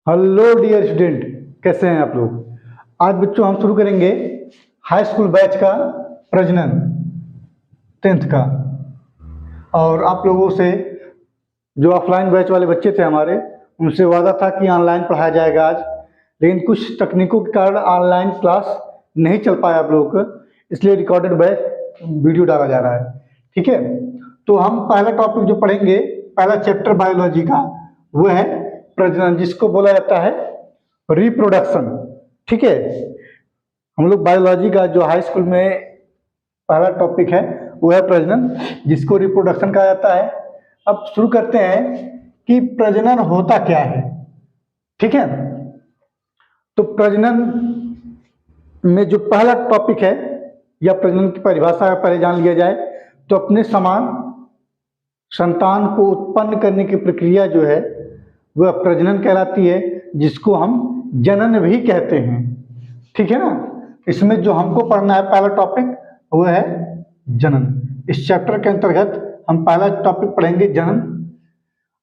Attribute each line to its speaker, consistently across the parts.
Speaker 1: Hello dear student, कैसे हैं आप लोग। आज बच्चों हम शुरू करेंगे हाई स्कूल बैच का प्रजनन 10th का। और आप लोगों से जो ऑफलाइन बैच वाले बच्चे थे हमारे, उनसे वादा था कि ऑनलाइन पढ़ाया जाएगा आज, लेकिन कुछ तकनीकों के कारण ऑनलाइन क्लास नहीं चल पाया आप लोगों को, इसलिए रिकॉर्डेड बैच वीडियो डाला जा रहा है। ठीक है, तो हम पहला टॉपिक जो पढ़ेंगे, पहला चैप्टर बायोलॉजी का, वो है प्रजनन, जिसको बोला जाता है रिप्रोडक्शन। ठीक है, हम लोग बायोलॉजी का जो हाई स्कूल में पहला टॉपिक है वो है प्रजनन, जिसको रिप्रोडक्शन कहा जाता है। अब शुरू करते हैं कि प्रजनन होता क्या है। ठीक है, तो प्रजनन में जो पहला टॉपिक है या प्रजनन की परिभाषा पहले जान लिया जाए, तो अपने समान संतान को उत्पन्न करने की प्रक्रिया जो है वह प्रजनन कहलाती है, जिसको हम जनन भी कहते हैं। ठीक है ना, इसमें जो हमको पढ़ना है पहला टॉपिक वो है जनन। इस चैप्टर के अंतर्गत हम पहला टॉपिक पढ़ेंगे जनन।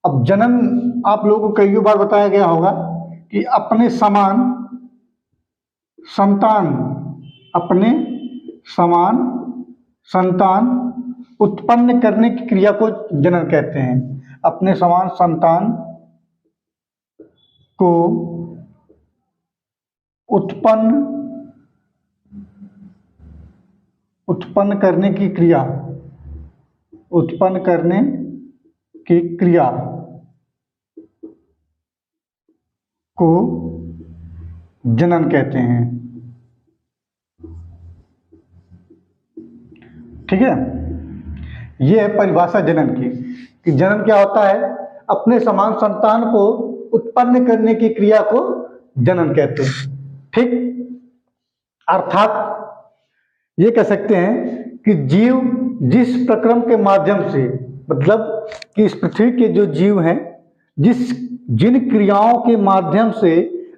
Speaker 1: अब जनन आप लोगों को कई बार बताया गया होगा कि अपने समान संतान, अपने समान संतान उत्पन्न करने की क्रिया को जनन कहते हैं। अपने समान संतान को उत्पन्न करने की क्रिया, उत्पन्न करने की क्रिया को जनन कहते हैं। ठीक है, ये है परिभाषा जनन की, कि जनन क्या होता है। अपने समान संतान को उत्पन्न करने की क्रिया को जनन कहते हैं। ठीक, अर्थात ये कह सकते हैं कि जीव जिस प्रक्रम के माध्यम से, मतलब कि इस पृथ्वी के जो जीव हैं, जिन क्रियाओं के माध्यम से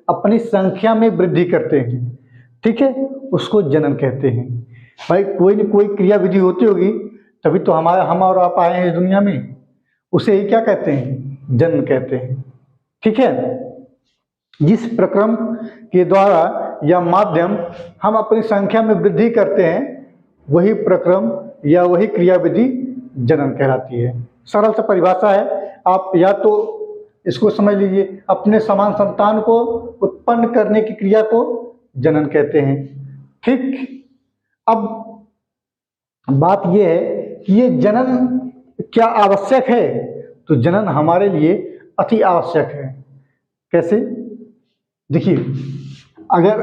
Speaker 1: अपनी संख्या में वृद्धि करते हैं, ठीक है, उसको जनन कहते हैं। भाई कोई न कोई क्रिया विधि होती होगी, तभी तो हम और आप आए हैं इस दुनिया में, उसे ही क्या कहते हैं, जन्म कहते हैं। ठीक है, जिस प्रक्रम के द्वारा या माध्यम हम अपनी संख्या में वृद्धि करते हैं, वही प्रक्रम या वही क्रिया विधि जनन कहलाती है। सरल सा परिभाषा है, आप या तो इसको समझ लीजिए, अपने समान संतान को उत्पन्न करने की क्रिया को जनन कहते हैं। ठीक, अब बात यह है कि ये जनन क्या आवश्यक है, तो जनन हमारे लिए अति आवश्यक है। कैसे, देखिए, अगर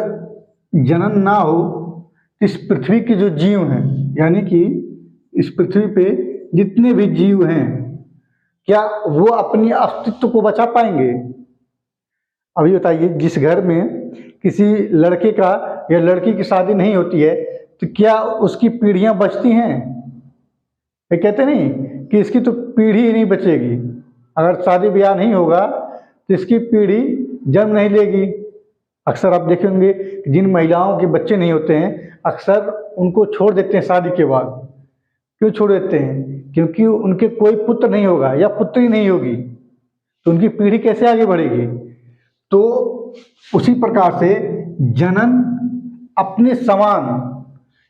Speaker 1: जनन ना हो, इस पृथ्वी के जो जीव हैं, यानी कि इस पृथ्वी पे जितने भी जीव हैं, क्या वो अपनी अस्तित्व को बचा पाएंगे। अभी बताइए, जिस घर में किसी लड़के का या लड़की की शादी नहीं होती है, तो क्या उसकी पीढ़ियां बचती हैं। ये कहते नहीं कि इसकी तो पीढ़ी ही नहीं बचेगी, अगर शादी ब्याह नहीं होगा तो इसकी पीढ़ी जन्म नहीं लेगी। अक्सर आप देखेंगे जिन महिलाओं के बच्चे नहीं होते हैं, अक्सर उनको छोड़ देते हैं शादी के बाद। क्यों छोड़ देते हैं, क्योंकि उनके कोई पुत्र नहीं होगा या पुत्री नहीं होगी, तो उनकी पीढ़ी कैसे आगे बढ़ेगी। तो उसी प्रकार से जनन अपने समान,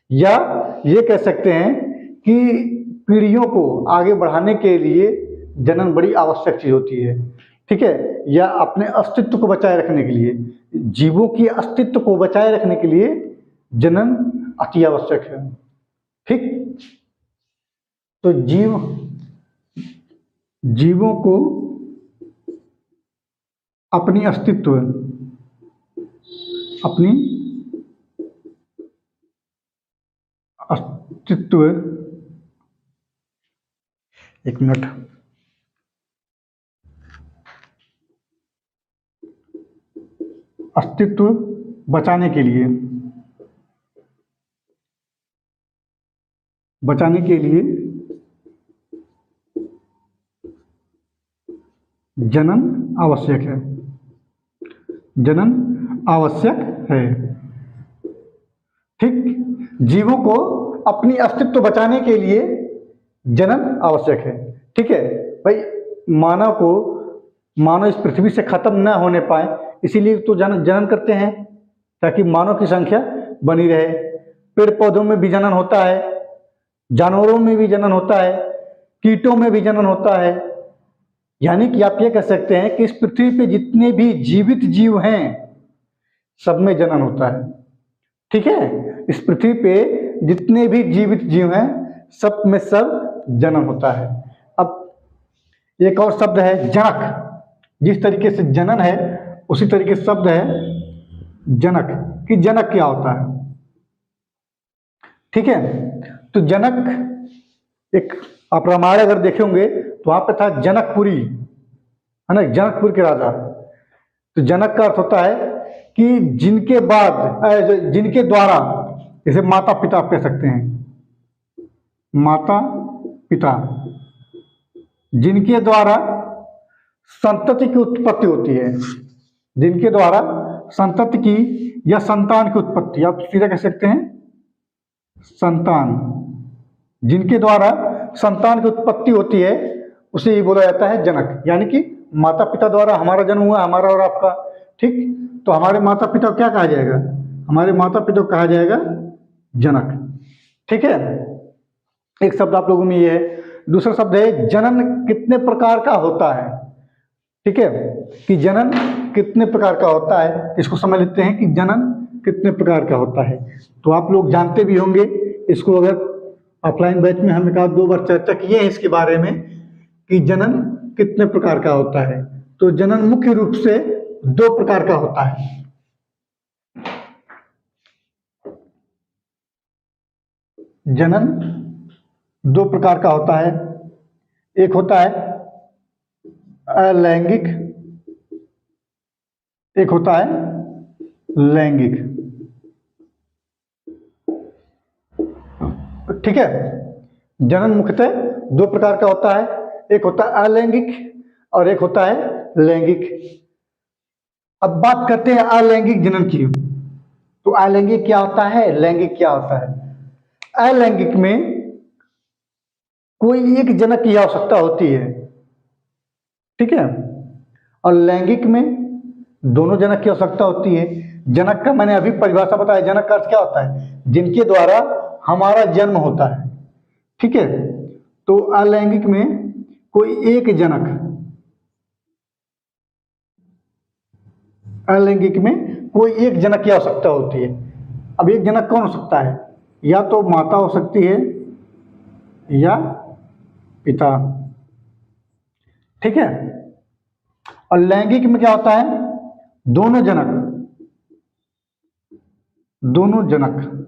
Speaker 1: या ये कह सकते हैं कि पीढ़ियों को आगे बढ़ाने के लिए जनन बड़ी आवश्यक चीज होती है। ठीक है, या अपने अस्तित्व को बचाए रखने के लिए, जीवों की अस्तित्व को बचाए रखने के लिए जनन अति आवश्यक है। ठीक, तो जीवों को अपनी अस्तित्व, एक मिनट, अस्तित्व बचाने के लिए जनन आवश्यक है। जनन आवश्यक है। ठीक, जीवों को अपनी अस्तित्व बचाने के लिए जनन आवश्यक है। ठीक है भाई, मानव को मानव इस पृथ्वी से खत्म न होने पाए, इसीलिए तो जनन करते हैं, ताकि मानव की संख्या बनी रहे। पेड़ पौधों में भी जनन होता है, जानवरों में भी जनन होता है, कीटों में भी जनन होता है। यानी कि आप ये कह सकते हैं कि इस पृथ्वी पे जितने भी जीवित जीव हैं सब में जनन होता है। ठीक है, इस पृथ्वी पे जितने भी जीवित जीव हैं सब में सब जनन होता है। अब एक और शब्द है जनक। जिस तरीके से जनन है उसी तरीके से शब्द है जनक, कि जनक क्या होता है। ठीक है, तो जनक एक आप रामायण अगर देखे होंगे तो वहां पे था जनकपुरी, है ना, जनकपुर के राजा। तो जनक का अर्थ होता है कि जिनके बाद, जिनके द्वारा, जैसे माता पिता आप कह सकते हैं, माता पिता, जिनके द्वारा संतति की उत्पत्ति होती है, जिनके द्वारा संतति की या संतान की उत्पत्ति, आप सीधा कह सकते हैं संतान, जिनके द्वारा संतान की उत्पत्ति होती है उसे ही बोला जाता है जनक। यानी कि माता पिता द्वारा हमारा जन्म हुआ, हमारा और आपका। ठीक, तो हमारे माता पिता को क्या कहा जाएगा? हमारे माता पिता को कहा जाएगा जनक। ठीक है, एक शब्द आप लोगों में ये है। दूसरा शब्द है जनन कितने प्रकार का होता है। ठीक है, कि जनन कितने प्रकार का होता है, इसको समझ लेते हैं कि जनन कितने प्रकार का होता है। तो आप लोग जानते भी होंगे इसको, अगर ऑफलाइन बैच में हम एक आध दो बार चर्चा किए हैं इसके बारे में कि जनन कितने प्रकार का होता है। तो जनन मुख्य रूप से दो प्रकार का होता है। जनन दो प्रकार का होता है, एक होता है अलैंगिक, एक होता है लैंगिक। ठीक है, जनन मुख्यतः दो प्रकार का होता है, एक होता है अलैंगिक और एक होता है लैंगिक। अब बात करते हैं अलैंगिक जनन की। तो अलैंगिक क्या होता है, लैंगिक क्या होता है? अलैंगिक में कोई एक जनक की आवश्यकता होती है, ठीक है, और लैंगिक में दोनों जनक की आवश्यकता होती है। जनक का मैंने अभी परिभाषा बताया, जनक का अर्थ क्या होता है? जिनके द्वारा हमारा जन्म होता है। ठीक है, तो अलैंगिक में कोई एक जनक, अलैंगिक में कोई एक जनक की आवश्यकता होती है। अब एक जनक कौन हो सकता है? या तो माता हो सकती है या पिता। ठीक है, और लैंगिक में क्या होता है? दोनों जनक, दोनों जनक।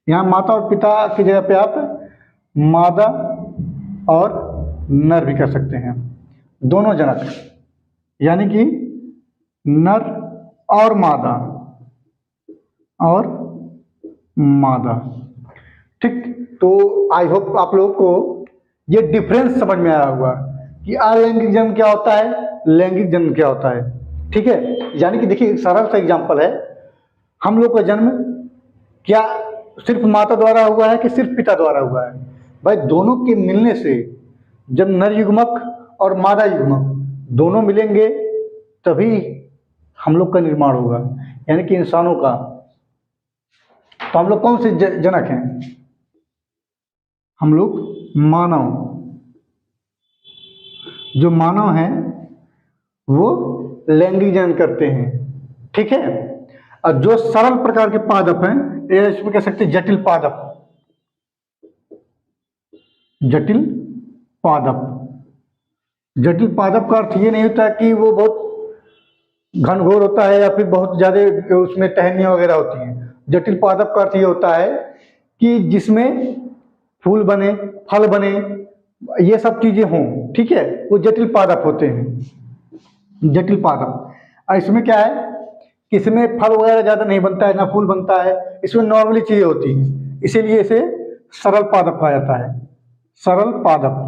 Speaker 1: यहां माता और पिता की जगह पे आप मादा और नर भी कर सकते हैं, दोनों जनक, यानी कि नर और मादा और मादा। ठीक, तो आई होप आप लोगों को ये डिफरेंस समझ में आया होगा कि अलैंगिक जन्म क्या होता है, लैंगिक जन्म क्या होता है। ठीक है, यानी कि देखिए एक सरल सा एग्जांपल है, हम लोग का जन्म क्या सिर्फ माता द्वारा हुआ है कि सिर्फ पिता द्वारा हुआ है? भाई दोनों के मिलने से, जब नर युग्मक और मादा युग्मक दोनों मिलेंगे तभी हम लोग का निर्माण होगा, यानी कि इंसानों का। तो हम लोग कौन से जनक हैं? हम लोग मानव, जो मानव हैं वो लैंगिक जनन करते हैं। ठीक है, और जो सरल प्रकार के पादप हैं, ये इसमें कह सकते हैं जटिल पादप, जटिल पादप। जटिल पादप का अर्थ ये नहीं होता कि वो बहुत घनघोर होता है या फिर बहुत ज्यादा उसमें टहनियां वगैरह होती हैं। जटिल पादप का अर्थ ये होता है कि जिसमें फूल बने, फल बने, ये सब चीजें हों। ठीक है, वो जटिल पादप होते हैं, जटिल पादप। इसमें क्या है कि इसमें फल वगैरह ज्यादा नहीं बनता है, ना फूल बनता है, इसमें नॉर्मली चीजें होती हैं, इसीलिए इसे सरल पादप कहा जाता है। सरल पादप।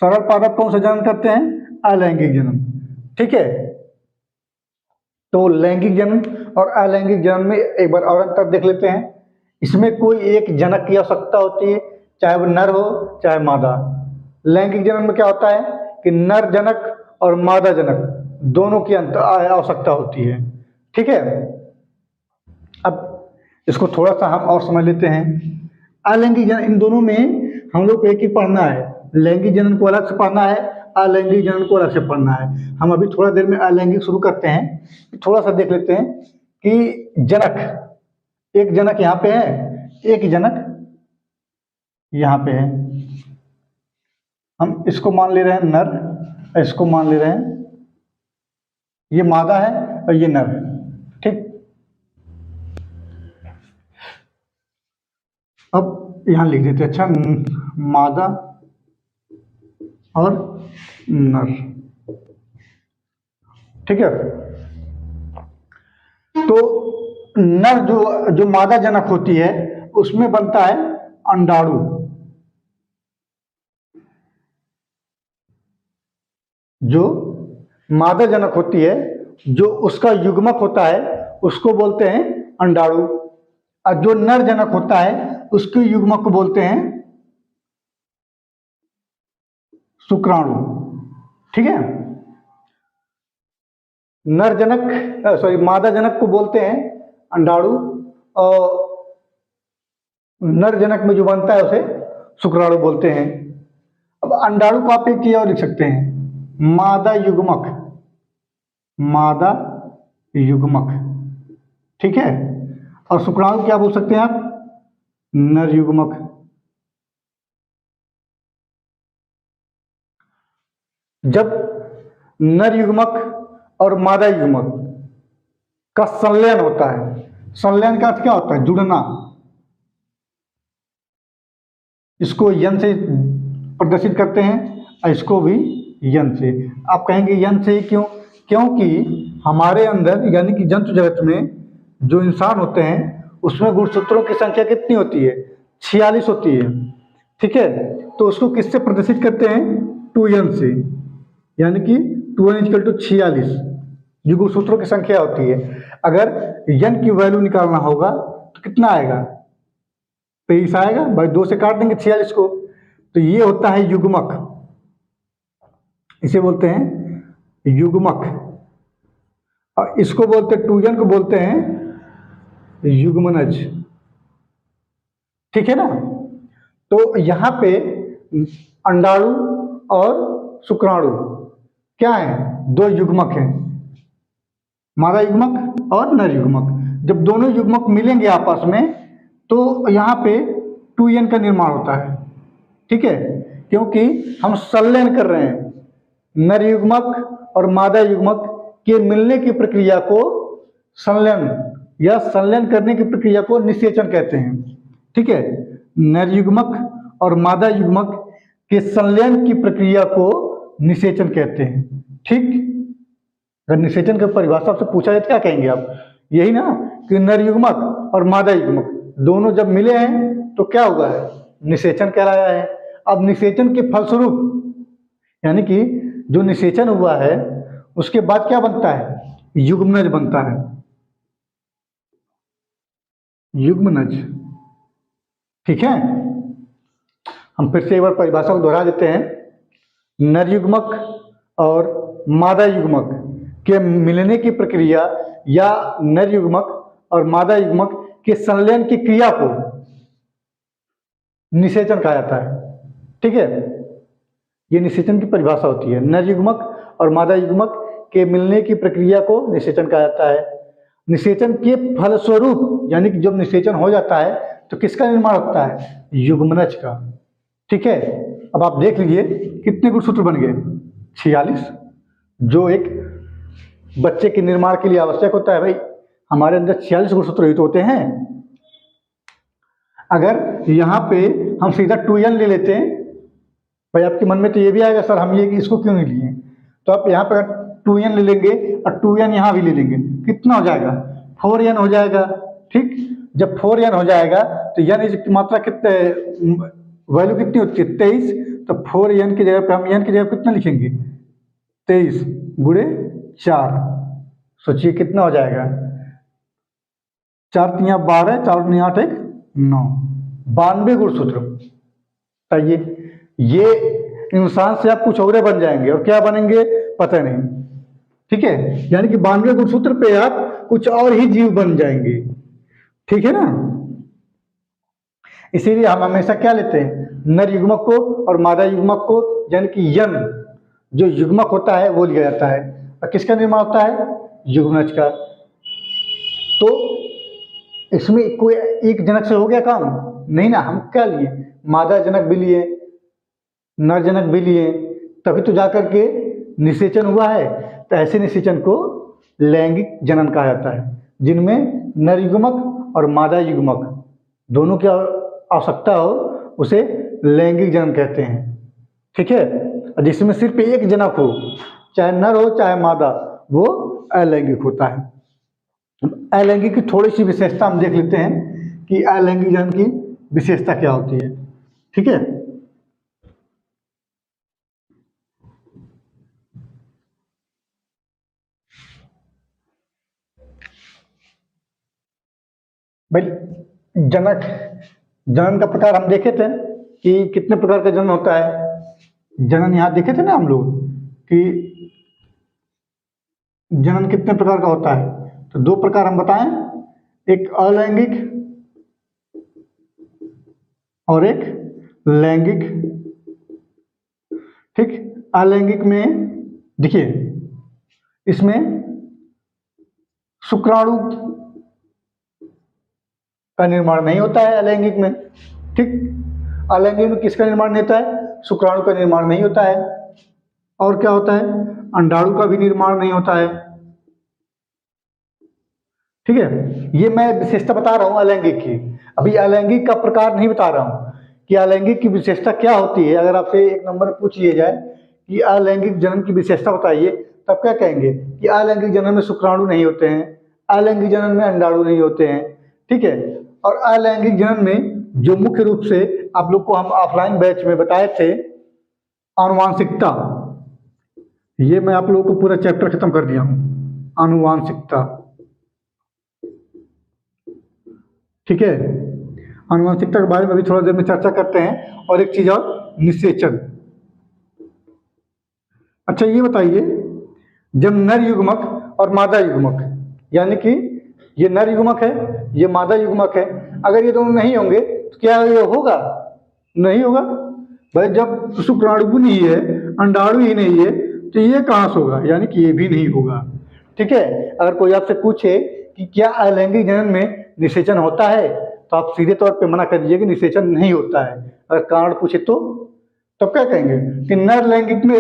Speaker 1: सरल पादप कौन सा जनन करते हैं? अलैंगिक जनन। ठीक है, तो लैंगिक जनन और अलैंगिक जनन में एक बार और अंतर देख लेते हैं। इसमें कोई एक जनक की आवश्यकता होती है, चाहे वो नर हो चाहे मादा। लैंगिक जनन में क्या होता है कि नर जनक और मादा जनक दोनों की आवश्यकता होती है। ठीक है, अब इसको थोड़ा सा हम और समझ लेते हैं। अलैंगिक जनन, इन दोनों में हम लोग को एक ही पढ़ना है। लैंगिक जनन को अलग से पढ़ना है, अलैंगिक जनन को अलग से पढ़ना है। हम अभी थोड़ा देर में अलैंगिक शुरू करते हैं। थोड़ा सा देख लेते हैं कि जनक, एक जनक यहाँ पे है, एक जनक यहाँ पे है। हम इसको मान ले रहे हैं नर, इसको मान ले रहे हैं ये मादा है और ये नर है। ठीक, अब यहां लिख देते हैं, अच्छा, मादा और नर। ठीक है, तो नर जो मादा जनक होती है उसमें बनता है अंडाणु। जो मादा जनक होती है, जो उसका युग्मक होता है उसको बोलते हैं अंडाणु, और जो नर जनक होता है उसके युग्मक को बोलते हैं शुक्राणु। ठीक है, नर जनक मादा जनक को बोलते हैं अंडाणु, और नर जनक में जो बनता है उसे शुक्राणु बोलते हैं। अब अंडाणु को आप एक और लिख सकते हैं, मादा युग्मक, मादा युग्मक। ठीक है, और शुक्राणु क्या बोल सकते हैं आप, नर युग्मक। जब नर युग्मक और मादा युग्मक का संलयन होता है, संलयन का अर्थ क्या होता है, जुड़ना। इसको यन से प्रदर्शित करते हैं और इसको भी यन से। आप कहेंगे यन से ही क्यों? क्योंकि हमारे अंदर यानी कि जंतु जगत में जो इंसान होते हैं उसमें गुणसूत्रों की संख्या कितनी होती है, 46 होती है। ठीक है, तो उसको किससे प्रदर्शित करते हैं, 2n से, यानी कि 2n = 46 जो गुणसूत्रों की संख्या होती है। अगर n की वैल्यू निकालना होगा तो कितना आएगा, 23 आएगा, भाई 2 से काट देंगे 46 को। तो ये होता है युग्मक, इसे बोलते हैं युग्मक, और इसको बोलते हैं 2n को बोलते हैं युग्मनज। ठीक है ना, तो यहाँ पे अंडाणु और शुक्राणु क्या है, दो युग्मक हैं, मादा युग्मक और नर युग्मक। जब दोनों युग्मक मिलेंगे आपस में तो यहाँ पे 2n का निर्माण होता है। ठीक है, क्योंकि हम संलयन कर रहे हैं, नर युग्मक और मादा युग्मक के मिलने की प्रक्रिया को संलयन या संलयन करने की प्रक्रिया को निषेचन कहते हैं। ठीक है, नर युग्मक और मादा युग्मक के संलयन की प्रक्रिया को निषेचन कहते हैं। ठीक, अगर निषेचन की परिभाषा से पूछा जाए तो क्या कहेंगे आप, यही ना कि नर युग्मक और मादा युग्मक दोनों जब मिले हैं तो क्या हुआ है, निषेचन कहलाया है। अब निषेचन के फलस्वरूप यानी कि जो निषेचन हुआ है उसके बाद क्या बनता है, युग्मनज बनता है, युग्मनज। ठीक है, हम फिर से एक बार परिभाषा को दोहरा देते हैं, नर युग्मक और मादा युग्मक के मिलने की प्रक्रिया या नर युग्मक और मादा युग्मक के संलयन की क्रिया को निषेचन कहा जाता है। ठीक है, ये निषेचन की परिभाषा होती है, नर युग्मक और मादा युग्मक के मिलने की प्रक्रिया को निषेचन कहा जाता है। निषेचन के फलस्वरूप यानी कि जब निषेचन हो जाता है तो किसका निर्माण होता है, युग्मनज का। ठीक है, अब आप देख लीजिए कितने गुणसूत्र बन गए, 46, जो एक बच्चे के निर्माण के लिए आवश्यक होता है। भाई हमारे अंदर 46 गुणसूत्र ही तो होते हैं। अगर यहाँ पे हम सीधा 2n ले लेते हैं, भाई आपके मन में तो ये भी आएगा सर हम ये इसको क्यों नहीं लिए, तो आप यहाँ पे 2n ले लेंगे और 2n यहाँ भी ले लेंगे, कितना हो जाएगा, 4n हो जाएगा। ठीक, जब 4n हो जाएगा तो n की मात्रा कितने, वैल्यू कितनी होती है, 23, तो 4n की जगह पे हम n की जगह कितना लिखेंगे, 23 × 4। सोचिए कितना हो जाएगा, 4 × 3 = 12, 4 × 8 = 9, 92 गुणसूत्र। ये इंसान से आप कुछ और बन जाएंगे, और क्या बनेंगे, पता नहीं। ठीक है, यानी कि 92वें गुणसूत्र पे आप कुछ और ही जीव बन जाएंगे। ठीक है ना। इसीलिए हम हमेशा क्या लेते हैं, नर युग्मक को और मादा युग्मक को, यानी कि यन जो युग्मक होता है वो लिया जाता है। और किसका निर्माण होता है, युग्मनज का। तो इसमें कोई एक जनक से हो गया काम नहीं ना, हम क्या लिए, मादा जनक भी लिए, नर जनक भी लिए, तभी तो जाकर के निषेचन हुआ है। तो ऐसे निषेचन को लैंगिक जनन कहा जाता है, जिनमें नर युग्मक और मादा युग्मक दोनों की आवश्यकता हो, उसे लैंगिक जनन कहते हैं। ठीक है, और जिसमें सिर्फ एक जनक हो, चाहे नर हो चाहे मादा, वो अलैंगिक होता है। अलैंगिक की थोड़ी सी विशेषता हम देख लेते हैं कि अलैंगिक जनन की विशेषता क्या होती है। ठीक है, भाई जनन का प्रकार हम देखे थे कि कितने प्रकार का जनन होता है। जनन यहाँ देखे थे ना हम लोग कि जनन कितने प्रकार का होता है। तो दो प्रकार हम बताएं, एक अलैंगिक और एक लैंगिक। ठीक, अलैंगिक में देखिए, इसमें शुक्राणु का निर्माण नहीं होता है अलैंगिक में। ठीक, अलैंगिक में किसका निर्माण नहीं होता है, शुक्राणु का निर्माण नहीं होता है। और क्या होता है, अंडाणु का भी निर्माण नहीं होता है। ठीक है, ये मैं विशेषता बता रहा हूं अलैंगिक की, अभी अलैंगिक का प्रकार नहीं बता रहा हूं कि अलैंगिक की विशेषता क्या होती है। अगर आपसे एक नंबर पूछ लिया जाए कि अलैंगिक जनन की विशेषता बताइए, तब क्या कहेंगे कि अलैंगिक जनन में शुक्राणु नहीं होते हैं, अलैंगिक जनन में अंडाणु नहीं होते हैं। ठीक है, और अलैंगिक जनन में जो मुख्य रूप से आप लोग को हम ऑफलाइन बैच में बताए थे, आनुवांशिकता, ये मैं आप लोगों को पूरा चैप्टर खत्म कर दिया हूं, आनुवांशिकता। ठीक है, आनुवांशिकता के बारे में भी थोड़ा देर में चर्चा करते हैं। और एक चीज और, निषेचन। अच्छा ये बताइए, जब नर युग्मक और मादा युग्मक, यानी कि ये नर युग्मक है, ये मादा युग्मक है, अगर ये दोनों नहीं होंगे तो क्या ये होगा, नहीं होगा। भाई जब शुक्राणु नहीं है, अंडाणु ही नहीं है, तो ये कहाँ से होगा, यानी कि ये भी नहीं होगा। ठीक है, अगर कोई आपसे पूछे कि क्या अलैंगिक जनन में निषेचन होता है, तो आप सीधे तौर पे मना कर दीजिए कि निषेचन नहीं होता है। अगर कारण पूछे तो तब क्या कहेंगे कि नर लैंगिक में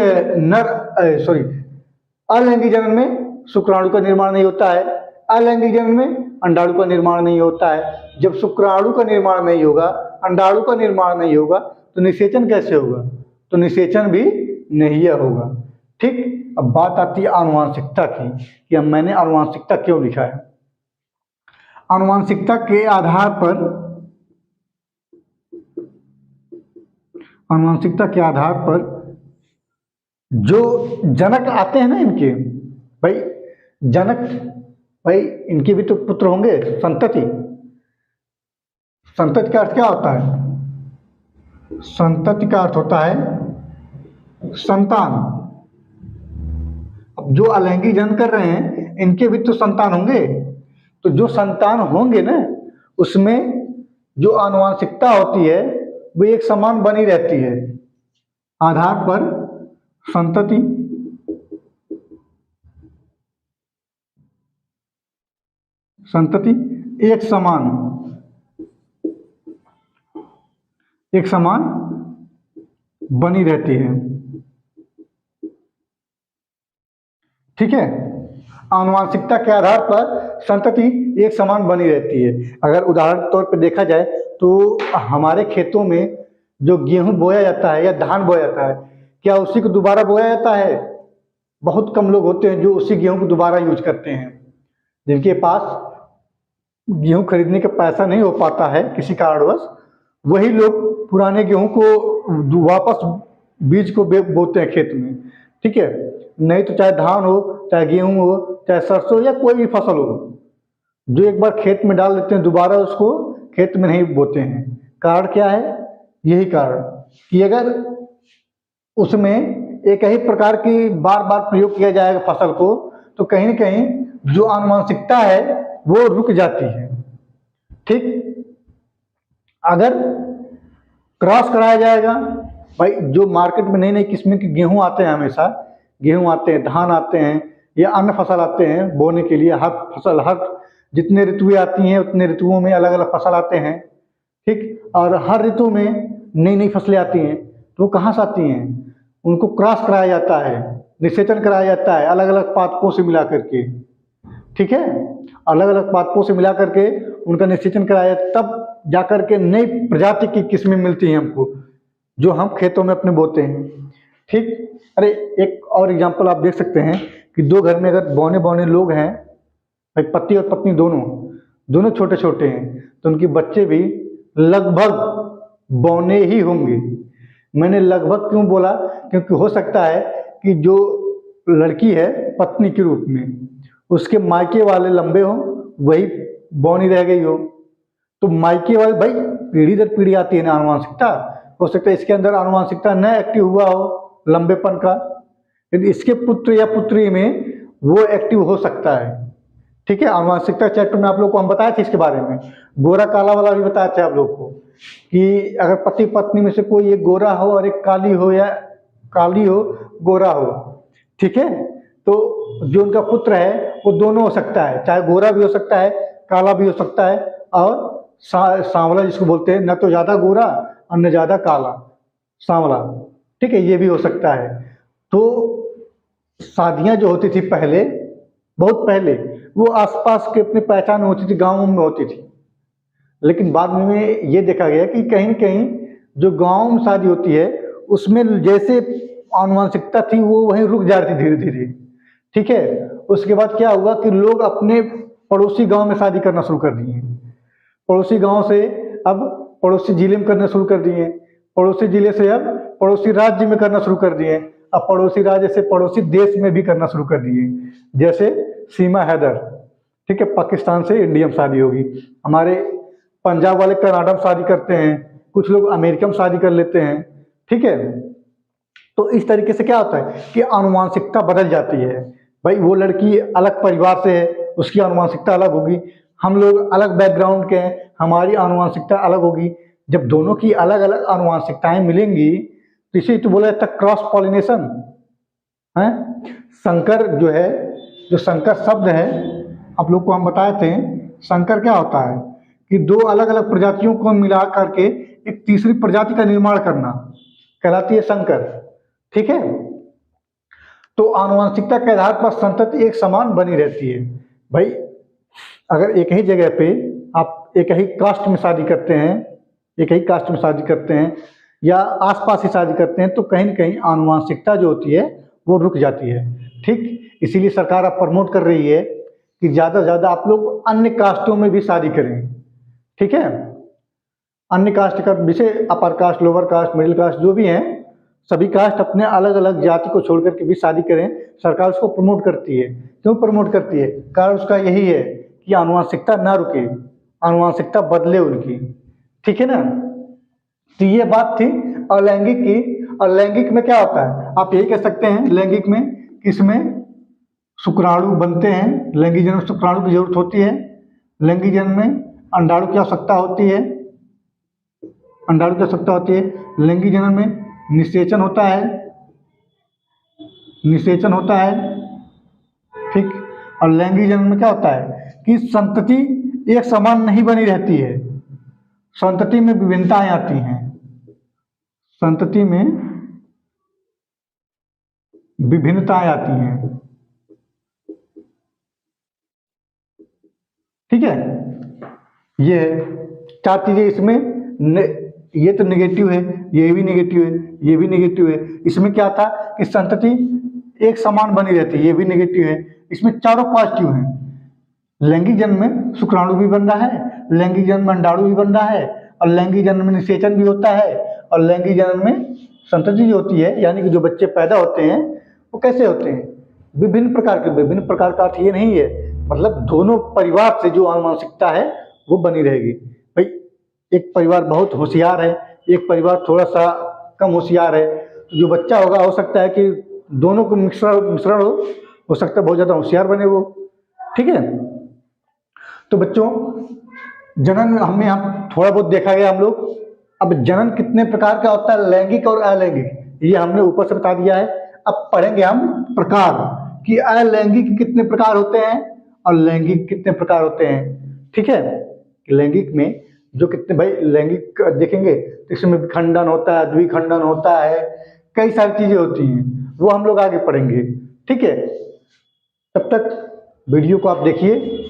Speaker 1: अलैंगिक जनन में शुक्राणु का निर्माण नहीं होता है, अलैंगिक जनन में अंडाणु का निर्माण नहीं होता है। जब शुक्राणु का निर्माण नहीं होगा, अंडाणु का निर्माण नहीं होगा, तो निषेचन कैसे होगा, तो निषेचन भी नहीं होगा। ठीक, अब बात आती है आनुवांशिकता की कि अब मैंने आनुवांशिकता क्यों लिखा है। आनुवांशिकता के आधार पर, आनुवांशिकता के आधार पर जो जनक आते हैं ना इनके, भाई जनक, भाई इनके भी तो पुत्र होंगे, संतति। संतति का अर्थ क्या होता है, संतति का अर्थ होता है संतान। अब जो अलैंगिक जनन कर रहे हैं, इनके भी तो संतान होंगे, तो जो संतान होंगे ना, उसमें जो आनुवांशिकता होती है वो एक समान बनी रहती है। आधार पर संतति, संतति एक समान बनी रहती है। ठीक है, आनुवांशिकता के आधार पर संतति एक समान बनी रहती है। अगर उदाहरण के तौर पर देखा जाए तो हमारे खेतों में जो गेहूं बोया जाता है या धान बोया जाता है, क्या उसी को दोबारा बोया जाता है? बहुत कम लोग होते हैं जो उसी गेहूं को दोबारा यूज करते हैं। जिनके पास गेहूं खरीदने का पैसा नहीं हो पाता है किसी कारणवश, वही लोग पुराने गेहूं को वापस बीज को बोते हैं खेत में। ठीक है, नहीं तो चाहे धान हो, चाहे गेहूं हो, चाहे सरसों या कोई भी फसल हो, जो एक बार खेत में डाल देते हैं, दोबारा उसको खेत में नहीं बोते हैं। कारण क्या है? यही कारण कि अगर उसमें एक ही प्रकार की बार बार प्रयोग किया जाएगा फसल को, तो कहीं न कहीं जो आनुवंशिकता है वो रुक जाती है। ठीक, अगर क्रॉस कराया जाएगा, भाई जो मार्केट में नई नई किस्म के गेहूँ आते हैं, हमेशा गेहूँ आते हैं, धान आते हैं या अन्य फसल आते हैं बोने के लिए, हर फसल हर जितने ऋतुएं आती हैं उतने ऋतुओं में अलग अलग फसल आते हैं। ठीक, और हर ऋतु में नई नई फसलें आती हैं, तो वो कहाँ से आती हैं? उनको क्रॉस कराया जाता है, निषेचन कराया जाता है अलग अलग पादपों से मिला करके। ठीक है, अलग अलग पादपों से मिला करके उनका निषेचन कराया, तब जाकर के नई प्रजाति की किस्में मिलती हैं हमको, जो हम खेतों में अपने बोते हैं। ठीक, अरे एक और एग्जांपल आप देख सकते हैं कि दो घर में अगर बौने बौने लोग हैं, भाई पति और पत्नी दोनों छोटे छोटे हैं, तो उनके बच्चे भी लगभग बौने ही होंगे। मैंने लगभग क्यों बोला? क्योंकि हो सकता है कि जो लड़की है पत्नी के रूप में, उसके मायके वाले लंबे हों, वही बौनी रह गई हो, तो मायके वाले, भाई पीढ़ी दर पीढ़ी आती है ना आनुवंशिकता, हो सकता है इसके अंदर आनुवंशिकता न एक्टिव हुआ हो लंबेपन का, यदि इसके पुत्र या पुत्री में वो एक्टिव हो सकता है। ठीक है, आनुवंशिकता चैप्टर में आप लोग को हम बताए थे इसके बारे में, गोरा काला वाला भी बताए थे आप लोग को, कि अगर पति पत्नी में से कोई एक गोरा हो और एक काली हो, या काली हो गोरा हो, ठीक है, तो जो उनका पुत्र है वो दोनों हो सकता है, चाहे गोरा भी हो सकता है, काला भी हो सकता है, और सांवला जिसको बोलते हैं, न तो ज़्यादा गोरा और न ज़्यादा काला, सांवला। ठीक है, ये भी हो सकता है। तो शादियाँ जो होती थी पहले, बहुत पहले, वो आसपास के अपनी पहचान होती थी, गाँव में होती थी, लेकिन बाद में ये देखा गया कि कहीं न कहीं जो गाँव में शादी होती है उसमें जैसे आनुवंशिकता थी वो वहीं रुक जा रही थी धीरे धीरे। ठीक है, उसके बाद क्या हुआ कि लोग अपने पड़ोसी गांव में शादी करना शुरू कर दिए, पड़ोसी गांव से अब पड़ोसी जिले में करना शुरू कर दिए, पड़ोसी जिले से अब पड़ोसी राज्य में करना शुरू कर दिए, अब पड़ोसी राज्य से पड़ोसी देश में भी करना शुरू कर दिए। जैसे सीमा हैदर, ठीक है, पाकिस्तान से इंडिया में शादी होगी, हमारे पंजाब वाले कनाडा में शादी करते हैं, कुछ लोग अमेरिका में शादी कर लेते हैं। ठीक है, तो इस तरीके से क्या होता है कि आनुवंशिकता बदल जाती है। भाई वो लड़की अलग परिवार से है, उसकी आनुवंशिकता अलग होगी, हम लोग अलग बैकग्राउंड के हैं, हमारी आनुवंशिकता अलग होगी। जब दोनों की अलग अलग आनुवंशिकताएं मिलेंगी तो इसे तो बोला जाता है क्रॉस पॉलिनेशन है। संकर जो है, जो संकर शब्द है आप लोग को हम बताए थे, संकर क्या होता है कि दो अलग अलग प्रजातियों को मिला करके एक तीसरी प्रजाति का निर्माण करना कहलाती है संकर। ठीक है, तो आनुवंशिकता के आधार पर संतति एक समान बनी रहती है। भाई अगर एक ही जगह पे आप एक ही कास्ट में शादी करते हैं, एक ही कास्ट में शादी करते हैं या आसपास ही शादी करते हैं, तो कहीं न कहीं आनुवंशिकता जो होती है वो रुक जाती है। ठीक, इसीलिए सरकार अब प्रमोट कर रही है कि ज़्यादा से ज़्यादा आप लोग अन्य कास्टों में भी शादी करें। ठीक है, अन्य कास्ट का विषय, upper caste, lower caste, middle caste जो भी हैं, सभी कास्ट अपने अलग अलग जाति को छोड़ करके भी शादी करें। सरकार उसको प्रमोट करती है। क्यों प्रमोट करती है? कारण उसका यही है कि आनुवंशिकता ना रुके, आनुवंशिकता बदले उनकी। ठीक है ना, तो ये बात थी अलैंगिक की। और लैंगिक में क्या होता है, आप यही कह सकते हैं लैंगिक में किसमें शुक्राणु बनते हैं, लैंगिक जन्म शुक्राणु की जरूरत होती है, लैंगिक जन्म में अंडाणु की आवश्यकता होती है, अंडाणु की आवश्यकता होती है, लैंगिक जन्म में निषेचन होता है, निषेचन होता है। ठीक, और लैंगिक जन्म में क्या होता है कि संतति एक समान नहीं बनी रहती है, संतति में विभिन्नताएं आती हैं, संतति में विभिन्नताएं आती हैं। ठीक है, ये चार चीजें इसमें ये तो नेगेटिव है, ये भी नेगेटिव है, ये भी नेगेटिव है। इसमें क्या था कि संतति एक समान बनी रहती है, ये भी नेगेटिव है। इसमें चारों पॉजिटिव हैं। लैंगिक जन्म में शुक्राणु भी बन रहा है, लैंगिक जन्म में अंडाणु भी बन रहा है, और लैंगिक जन्म में निषेचन भी होता है, और लैंगिक जन्म में संतति जो होती है, यानी कि जो बच्चे पैदा होते हैं वो कैसे होते हैं, विभिन्न प्रकार के। विभिन्न प्रकार का अर्थ ये नहीं है, मतलब दोनों परिवार से जो आनुवंशिकता है वो बनी रहेगी। भाई एक परिवार बहुत होशियार है, एक परिवार थोड़ा सा कम होशियार है, तो जो बच्चा होगा हो सकता है कि दोनों को मिश्रण हो सकता है बहुत ज़्यादा होशियार बने वो। ठीक है, तो बच्चों जनन हमने यहाँ थोड़ा बहुत देखा गया हम लोग। अब जनन कितने प्रकार का होता है, लैंगिक और अलैंगिक, ये हमने ऊपर से बता दिया है। अब पढ़ेंगे हम प्रकार कि अलैंगिक कितने प्रकार होते हैं और लैंगिक कितने प्रकार होते हैं। ठीक है, लैंगिक में जो कितने भाई लैंगिक देखेंगे तो इसमें विखंडन होता है, द्विखंडन होता है, कई सारी चीजें होती हैं, वो हम लोग आगे पढ़ेंगे। ठीक है, तब तक वीडियो को आप देखिए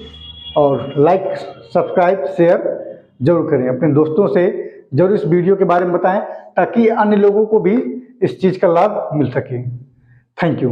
Speaker 1: और लाइक सब्सक्राइब शेयर जरूर करें, अपने दोस्तों से जरूर इस वीडियो के बारे में बताएं ताकि अन्य लोगों को भी इस चीज़ का लाभ मिल सके। Thank you.